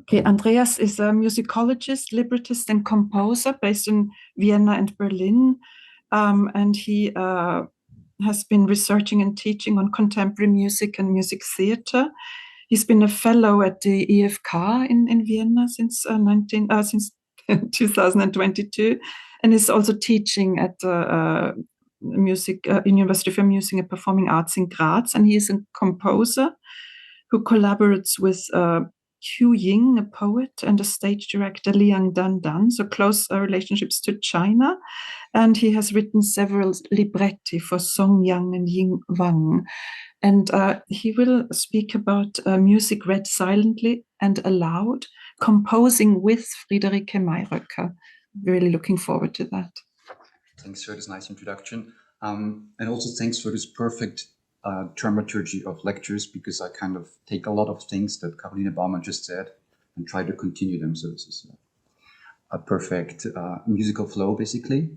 Okay, Andreas is a musicologist, librettist, and composer based in Vienna and Berlin. And he has been researching and teaching on contemporary music and music theater. He's been a fellow at the EFK in Vienna since 2022, and is also teaching at the University for Music and Performing Arts in Graz. And he is a composer who collaborates with Hu Ying, a poet, and a stage director, Liang Dan Dan, so close relationships to China. And he has written several libretti for Song Yang and Ying Wang. And he will speak about music read silently and aloud, composing with Friederike Mayröcker. Really looking forward to that. Thanks for this nice introduction. And also thanks for this perfect dramaturgy of lectures, because I kind of take a lot of things that Caroline Baumann just said and try to continue them. So this is a perfect musical flow, basically.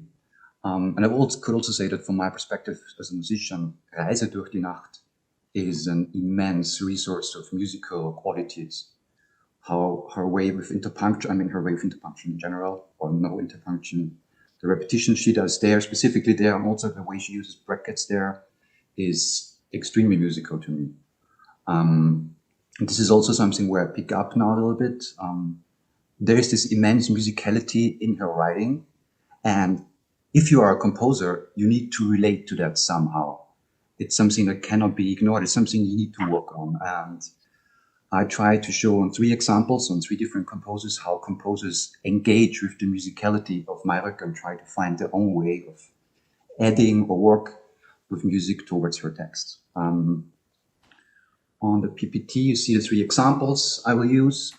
And I could also say that from my perspective as a musician, Reise durch die Nacht is an immense resource of musical qualities. Her way with interpunction in general, or no interpunction, the repetition she does there, specifically there, and also the way she uses brackets there, is extremely musical to me. This is also something where I pick up now a little bit. There is this immense musicality in her writing, and if you are a composer, you need to relate to that somehow. It's something that cannot be ignored. It's something you need to work on. And I try to show on 3 examples, on 3 different composers, how composers engage with the musicality of Mayröcker and try to find their own way of adding or work with music towards her text. On the PPT, you see the 3 examples I will use.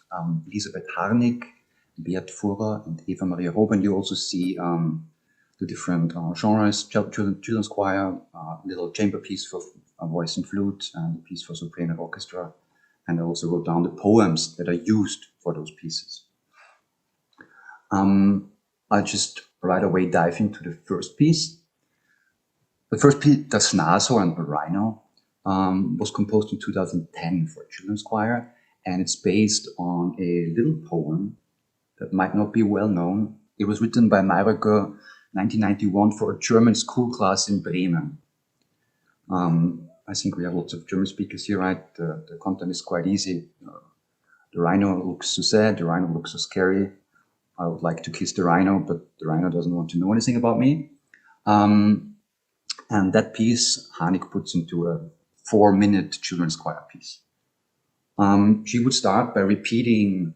Elisabeth Harnik, Beat Furrer, and Eva-Maria Houben. You also see the different genres, children's choir, little chamber piece for voice and flute, and a piece for soprano and orchestra. And I also wrote down the poems that are used for those pieces. I'll just right away dive into the first piece. The first piece, Das Nashorn, a rhino, was composed in 2010 for a children's choir, and it's based on a little poem that might not be well known. It was written by Mayröcker 1991 for a German school class in Bremen. I think we have lots of German speakers here, right? The content is quite easy. The rhino looks so sad, the rhino looks so scary. I would like to kiss the rhino, but the rhino doesn't want to know anything about me. And that piece, Harnik puts into a 4-minute children's choir piece. She would start by repeating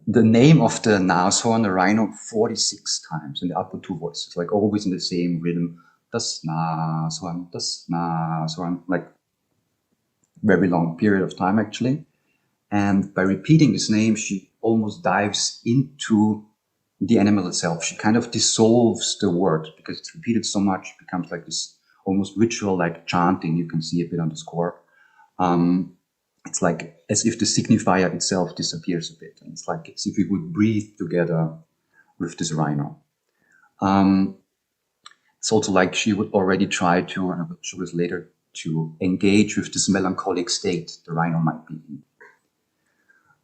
the name of the nashorn, the rhino, 46 times in the upper 2 voices, like always in the same rhythm. Das Nashorn, like very long period of time actually. And by repeating this name, she almost dives into the animal itself. She kind of dissolves the word because it's repeated so much, it becomes like this almost ritual, like chanting. You can see a bit on the score. It's like as if the signifier itself disappears a bit. And it's like as if we would breathe together with this rhino. It's also like she would already try to, and I will show this later, to engage with this melancholic state the rhino might be in.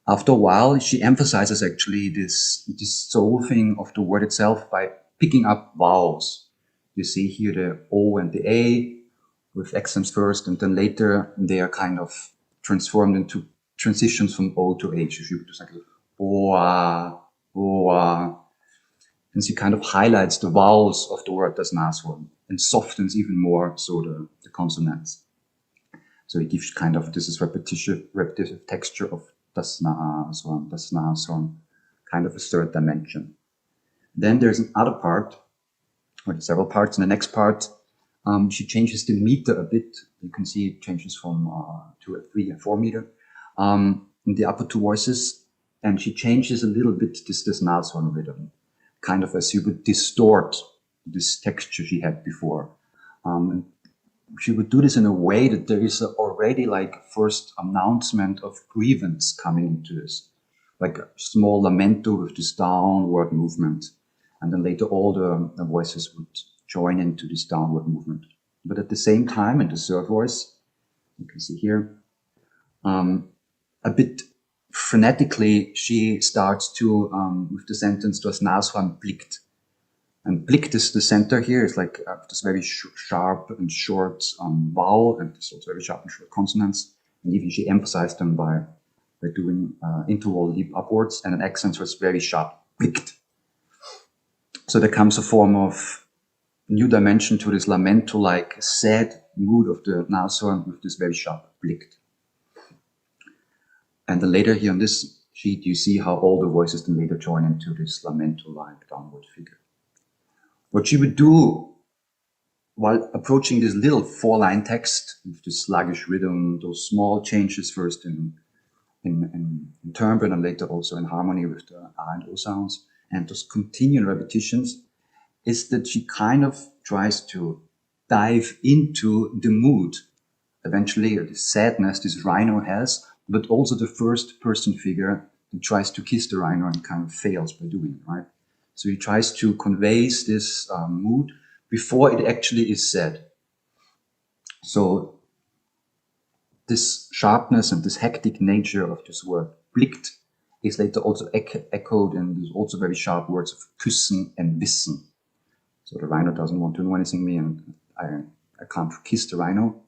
After a while, she emphasizes actually this dissolving of the word itself by picking up vowels. You see here the O and the A with accents first, and then later they are kind of transformed into transitions from O to H. If you do something like O-A, O-A. And she kind of highlights the vowels of the word Das Nashorn and softens even more so the consonants. So it gives kind of this is repetitive texture of Das Nashorn, kind of a 3rd dimension. Then there's another part, or several parts. In the next part, she changes the meter a bit. You can see it changes from 2 or 3 and 4 meter in the upper 2 voices, and she changes a little bit this Nashorn rhythm, kind of as you would distort this texture she had before. And she would do this in a way that there is already like a first announcement of grievance coming into this, like a small lamento with this downward movement. And then later all the voices would join into this downward movement. But at the same time, in the 3rd voice, you can see here, a bit frenetically, she starts to, with the sentence, "Du hast Nashorn blickt." And blickt is the center here. It's like this very sharp and short vowel, and this also very sharp and short consonants. And even she emphasized them by doing interval leap upwards, and an accent was very sharp, blickt. So there comes a form of new dimension to this lamento-like sad mood of the Nashorn with this very sharp blickt. And then later here on this sheet, you see how all the voices then later join into this lamento-like downward figure. What she would do while approaching this little 4-line text with this sluggish rhythm, those small changes first in timbre and later also in harmony with the R and O sounds, and those continual repetitions, is that she kind of tries to dive into the mood, eventually, or the sadness this rhino has, but also the first person figure that tries to kiss the rhino and kind of fails by doing it, right? So he tries to convey this mood before it actually is said. So this sharpness and this hectic nature of this word blickt is later also echoed in these also very sharp words of küssen and wissen. So the rhino doesn't want to know anything me, and I can't kiss the rhino.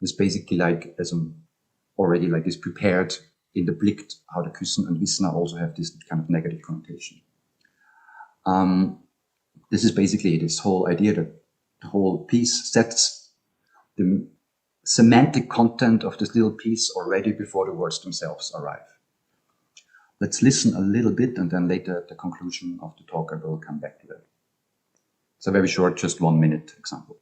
It's basically like as already like is prepared in the blickt, how the küssen and wissen also have this kind of negative connotation. This is basically this whole idea that the whole piece sets the semantic content of this little piece already before the words themselves arrive. Let's listen a little bit, and then later at the conclusion of the talk I will come back to that. It's a very short, just 1 minute example.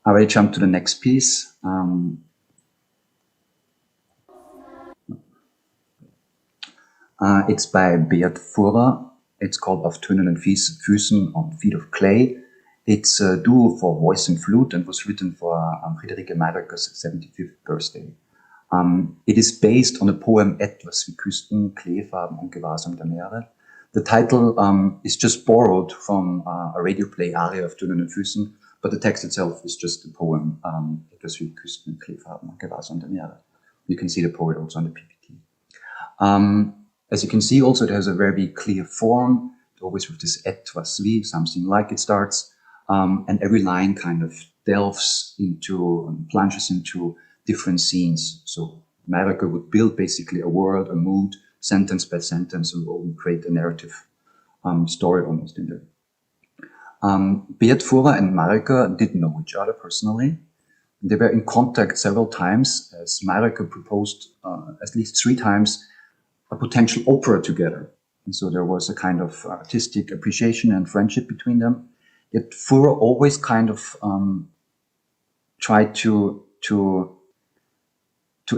I will jump to the next piece. It's by Beat Furrer. It's called Auf Tönen und Füßen, on Feet of Clay. It's a duo for voice and flute and was written for Friederike Mayröcker's 75th birthday. It is based on a poem Etwas wie Küsten, Kleefarben und Gewahrsam der Meere. The title is just borrowed from a radio play aria of Tönen und Füßen, but the text itself is just the poem Etwas wie Küsten, Kleefarben und Gewahrsam der Meere. You can see the poet also on the PPT. As you can see, also it has a very clear form, always with this etwas wie, something like it starts, and every line kind of delves into and plunges into different scenes. So Mayröcker would build basically a world, a mood, sentence by sentence, and create a narrative story almost in there. Beat Furrer and Mayröcker did know each other personally. They were in contact several times, as Mayröcker proposed at least 3 times a potential opera together. And so there was a kind of artistic appreciation and friendship between them. Yet Furrer always kind of tried to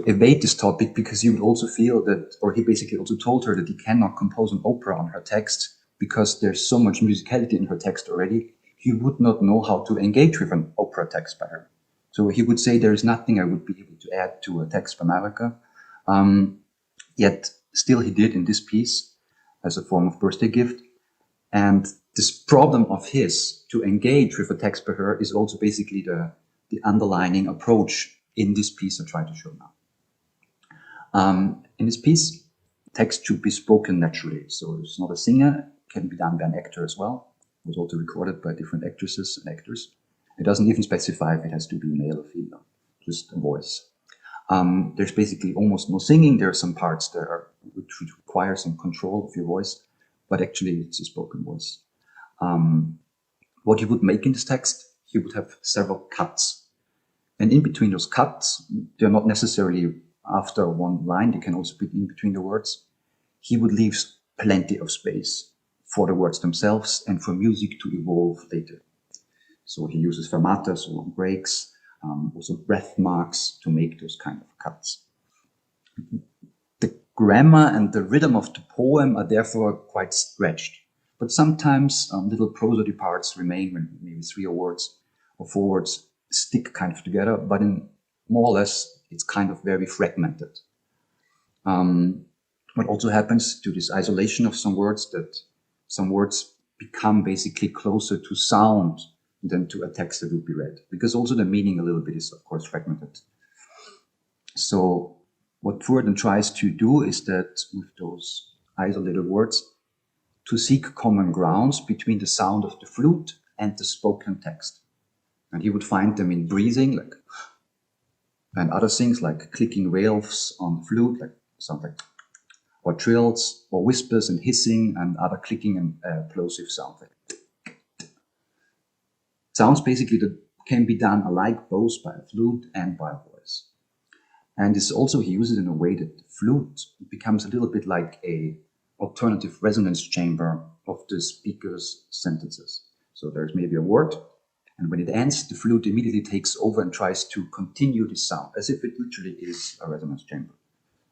evade this topic, because he would also feel that, or he basically also told her that he cannot compose an opera on her text because there's so much musicality in her text already. He would not know how to engage with an opera text by her. So he would say there is nothing I would be able to add to a text by Mayröcker. Yet still he did in this piece as a form of birthday gift. And this problem of his to engage with a text by her is also basically the underlining approach in this piece I try to show now. In this piece, text should be spoken naturally. So it's not a singer, it can be done by an actor as well. It was also recorded by different actresses and actors. It doesn't even specify if it has to be male or female, just a voice. There's basically almost no singing. There are some parts there which require some control of your voice, but actually it's a spoken voice. What he would make in this text, he would have several cuts. And in between those cuts, they're not necessarily after one line, they can also be in between the words. He would leave plenty of space for the words themselves and for music to evolve later. So he uses fermata, so long breaks, also breath marks to make those kind of cuts. The grammar and the rhythm of the poem are therefore quite stretched, but sometimes little prosody parts remain when maybe 3 words or 4 words stick kind of together, but in more or less it's kind of very fragmented. What also happens to this isolation of some words, that some words become basically closer to sound than to a text that would be read, because also the meaning a little bit is of course fragmented. So what Furden tries to do is that with those isolated words to seek common grounds between the sound of the flute and the spoken text. And he would find them in breathing, like, and other things like clicking waves on flute, like something, or trills, or whispers and hissing, and other clicking and plosive sounds. Sounds basically that can be done alike both by a flute and by a voice. And this also he uses in a way that the flute becomes a little bit like a alternative resonance chamber of the speaker's sentences. So there's maybe a word, and when it ends, the flute immediately takes over and tries to continue the sound, as if it literally is a resonance chamber.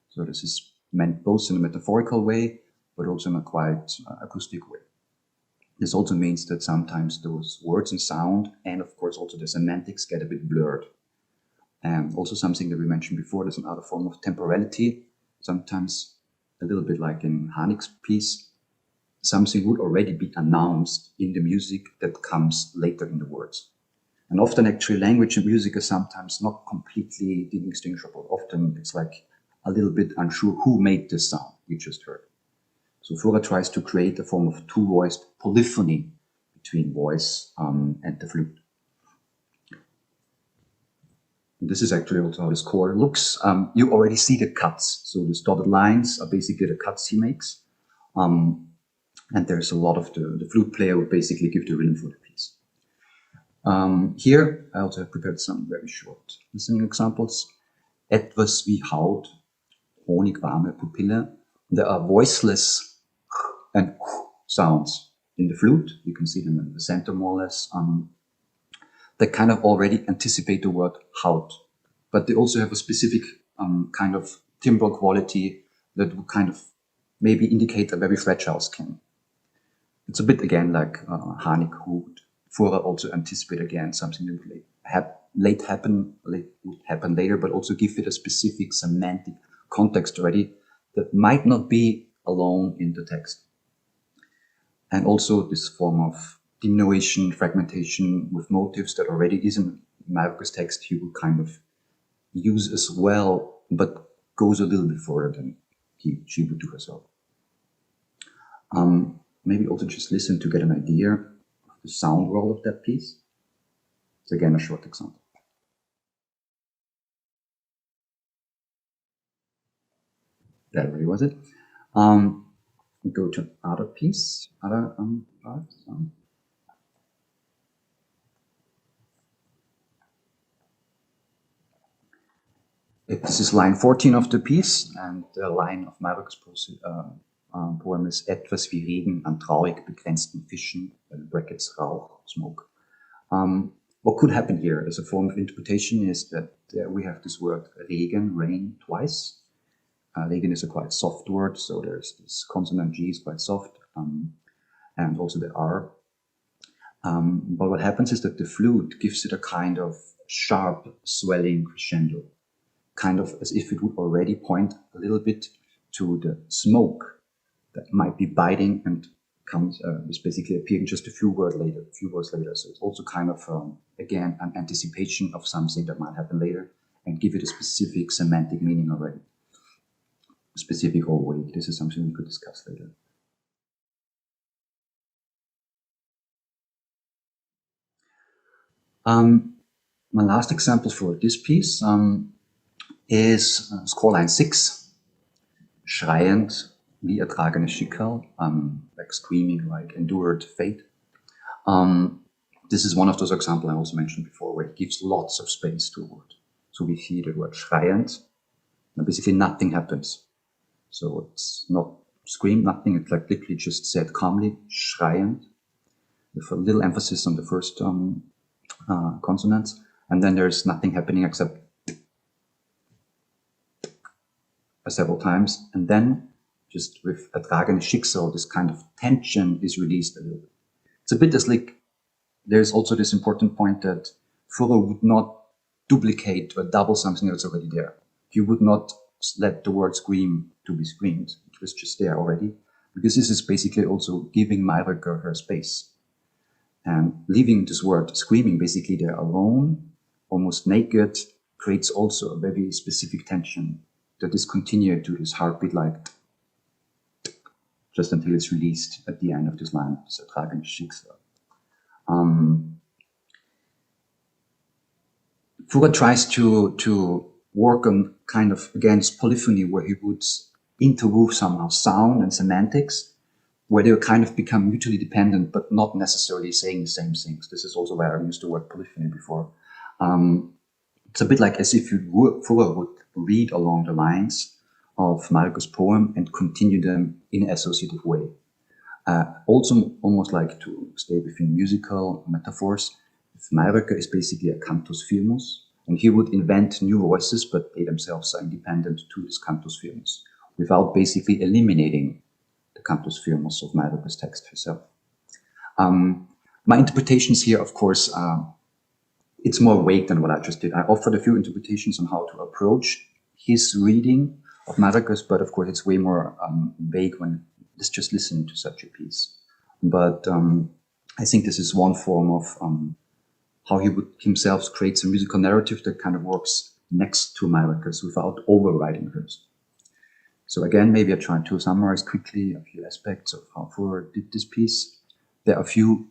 So this is meant both in a metaphorical way, but also in a quite acoustic way. This also means that sometimes those words and sound, and of course also the semantics, get a bit blurred. And also something that we mentioned before, there's another form of temporality. Sometimes, a little bit like in Harnik's piece, something would already be announced in the music that comes later in the words. And often actually language and music are sometimes not completely distinguishable. Often it's like a little bit unsure who made this sound you just heard. So Furrer tries to create a form of two-voiced polyphony between voice and the flute. And this is actually also how the score looks. You already see the cuts. So the dotted lines are basically the cuts he makes. And there's a lot of the flute player would basically give the rhythm for the piece. Here, I also have prepared some very short listening examples. Etwas wie Haut, honigwarme Pupille. There are voiceless and sounds in the flute. You can see them in the center more or less. They kind of already anticipate the word Haut, but they also have a specific kind of timbral quality that would kind of maybe indicate a very fragile skin. It's a bit again like Harnik, who would Furrer also anticipate again something that would happen later, but also give it a specific semantic context already that might not be alone in the text. And also this form of diminution, fragmentation with motives that already is in Mayröcker's text, he would kind of use as well, but goes a little bit further than she would do herself. Maybe also just listen to get an idea of the sound world of that piece. It's again a short example. That really was it. We go to other piece, other parts. This is line 14 of the piece, and the line of Mayröcker's poem is Etwas wie Regen an traurig begrenzten Fischen, brackets Rauch, smoke. What could happen here as a form of interpretation is that we have this word Regen, rain, twice. Regen is a quite soft word, so there's this consonant G is quite soft, and also the R. But what happens is that the flute gives it a kind of sharp swelling crescendo, kind of as if it would already point a little bit to the smoke that might be biting and comes is basically appearing just a few words later. So it's also kind of again an anticipation of something that might happen later and give it a specific semantic meaning already. Specific or vague. This is something we could discuss later. My last example for this piece is score line 6, schreiend wie ertragenes Schicksal, like screaming, like endured fate. This is one of those examples I also mentioned before, where it gives lots of space to a word. So we see the word schreiend, and basically nothing happens. So it's not scream, nothing, it's like literally just said calmly, schreiend, with a little emphasis on the first consonants, and then there's nothing happening except several times, and then just with ertragenes Schicksal, this kind of tension is released a little bit. It's a bit as like, there's also this important point that Führer would not duplicate or double something that's already there. He would not let the word scream to be screamed. It was just there already, because this is basically also giving Mayröcker her space. And leaving this word screaming basically there alone, almost naked, creates also a very specific tension that is continued to his heartbeat, like just until it's released at the end of this line, this ertragenes Schicksal. Führer tries to work on kind of against polyphony, where he would interweave somehow sound and semantics, where they kind of become mutually dependent, but not necessarily saying the same things. This is also where I used the word polyphony before. It's a bit like as if Führer would read along the lines of Mayröcker's poem and continue them in an associative way. Also, almost like to stay within musical metaphors, Mayröcker is basically a cantus firmus, and he would invent new voices, but they themselves are independent to this cantus firmus, without basically eliminating the cantus firmus of Mayröcker's text herself. My interpretations here, of course, it's more vague than what I just did. I offered a few interpretations on how to approach his reading of Mayröcker's, but of course it's way more vague when it's just listening to such a piece. But I think this is one form of how he would himself create a musical narrative that kind of works next to Mayröcker's without overriding hers. So again, maybe I try to summarize quickly a few aspects of how Führer did this piece. There are a few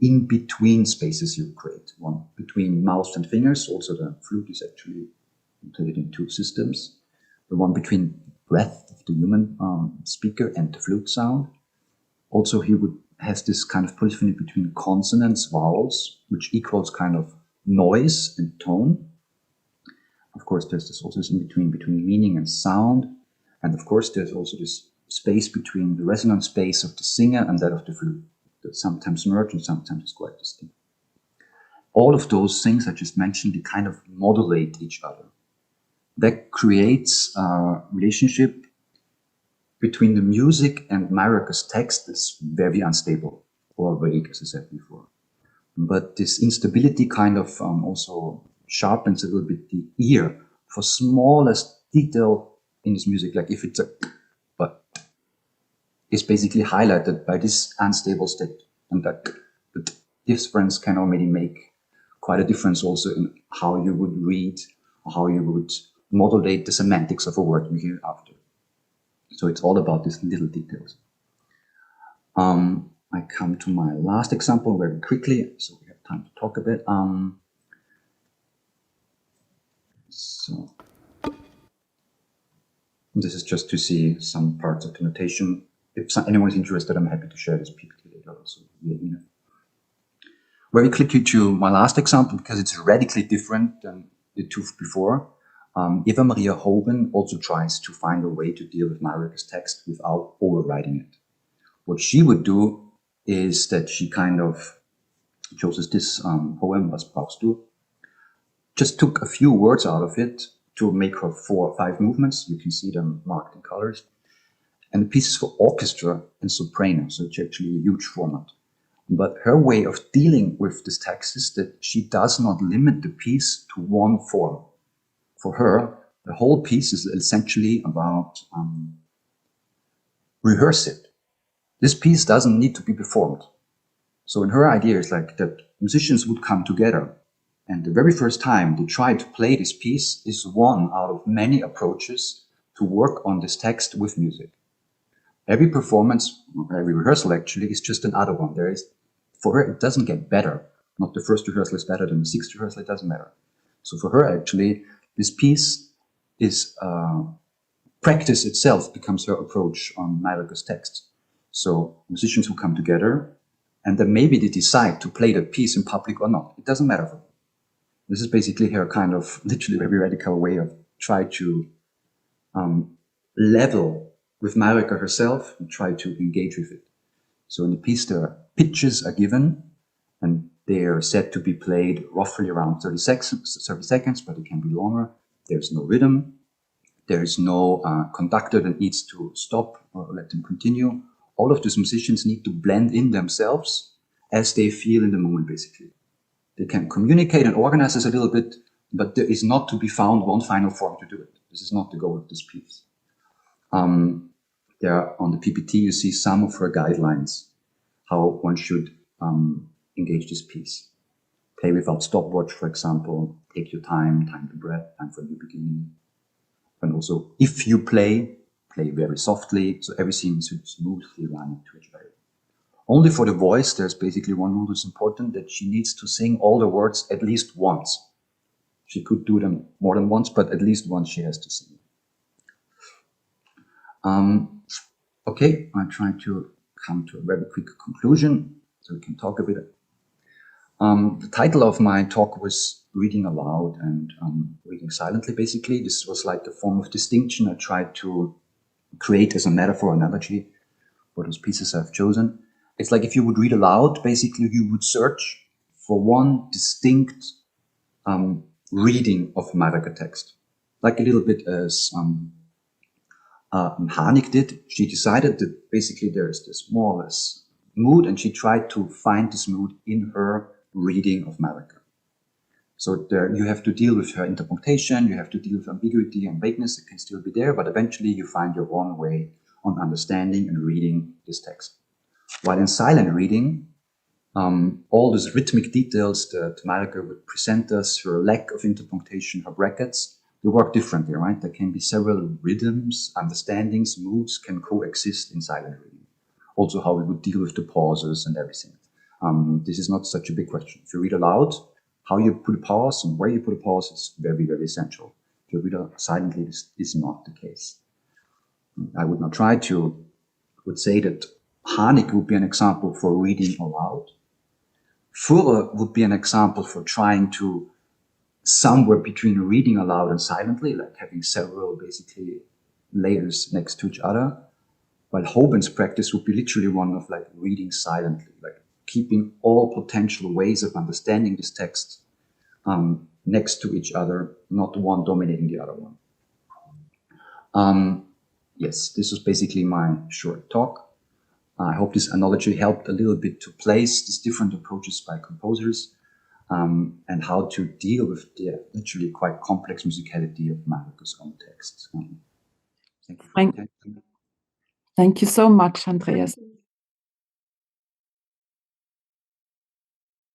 in-between spaces you create. One between mouth and fingers. Also the flute is actually played in two systems. The one between breath of the human speaker and the flute sound. Also he would have this kind of polyphony between consonants, vowels, which equals kind of noise and tone. Of course, there's this also in between meaning and sound. And of course, there's also this space between the resonant space of the singer and that of the flute, that sometimes merge and sometimes is quite distinct. All of those things I just mentioned, they kind of modulate each other. That creates a relationship between the music and Mayröcker's text that's very unstable or vague, as I said before. But this instability kind of also sharpens a little bit the ear for smallest detail in this music. Like if it's a but, it's basically highlighted by this unstable state, and that the difference can already make quite a difference also in how you would read or how you would modulate the semantics of a word you hear after. So it's all about these little details. I come to my last example very quickly, so we have time to talk a bit. So this is just to see some parts of the notation. If anyone is interested, I'm happy to share this PPT later also via email. Very quickly to my last example, because it's radically different than the two before. Eva-Maria Houben also tries to find a way to deal with Mayröcker's text without overriding it. What she would do is that she kind of chooses this poem, Was brauchst du? Just took a few words out of it to make her 4 or 5 movements. You can see them marked in colors. And the piece is for orchestra and soprano, so it's actually a huge format. But her way of dealing with this text is that she does not limit the piece to one form. For her, the whole piece is essentially about rehearse it. This piece doesn't need to be performed. So in her idea, it's like that musicians would come together, and the very first time they try to play this piece is one out of many approaches to work on this text with music. Every performance, every rehearsal actually, is just another one. For her, it doesn't get better. Not the first rehearsal is better than the 6th rehearsal, it doesn't matter. So for her, actually, this piece is practice itself becomes her approach on Mayröcker's text. So musicians who come together, and then maybe they decide to play that piece in public or not. It doesn't matter for them. This is basically her kind of literally very radical way of try to level with Mayröcker herself and try to engage with it. So in the piece, the pitches are given, and they are said to be played roughly around 30 seconds, but it can be longer. There's no rhythm. There is no conductor that needs to stop or let them continue. All of these musicians need to blend in themselves as they feel in the moment, basically. They can communicate and organize this a little bit, but there is not to be found one final form to do it. This is not the goal of this piece. There on the PPT, you see some of her guidelines, how one should engage this piece. Play without stopwatch, for example. Take your time, time to breath, time for a new beginning. And also, if you play very softly, so everything should smoothly run into each other. Only for the voice, there's basically one rule that's important, that she needs to sing all the words at least once. She could do them more than once, but at least once she has to sing. Okay, I try to come to a very quick conclusion so we can talk a bit. The title of my talk was Reading Aloud and Reading Silently, basically. This was like a form of distinction I tried to create as a metaphor, analogy for those pieces I've chosen. It's like if you would read aloud, basically you would search for one distinct reading of a Mayröcker text. Like a little bit as Harnik did. She decided that basically there is this more or less mood, and she tried to find this mood in her reading of Mayröcker. So there you have to deal with her interpunctation, you have to deal with ambiguity and vagueness. It can still be there, but eventually you find your own way on understanding and reading this text. While in silent reading, all those rhythmic details that Mayröcker would present us, her lack of interpunctation, her brackets, they work differently, right? There can be several rhythms, understandings, moods can coexist in silent reading. Also how we would deal with the pauses and everything. This is not such a big question. If you read aloud, how you put a pause and where you put a pause is very, very essential. If you read silently, this is not the case. I would not try to, would say that Harnik would be an example for reading aloud. Führer would be an example for trying to somewhere between reading aloud and silently, like having several basically layers next to each other. While Houben's practice would be literally one of like reading silently, like keeping all potential ways of understanding this text next to each other, not one dominating the other one. Yes, this was basically my short talk. I hope this analogy helped a little bit to place these different approaches by composers and how to deal with the literally quite complex musicality of Mayröcker's own texts. Thank you for your attention. Thank you so much, Andreas.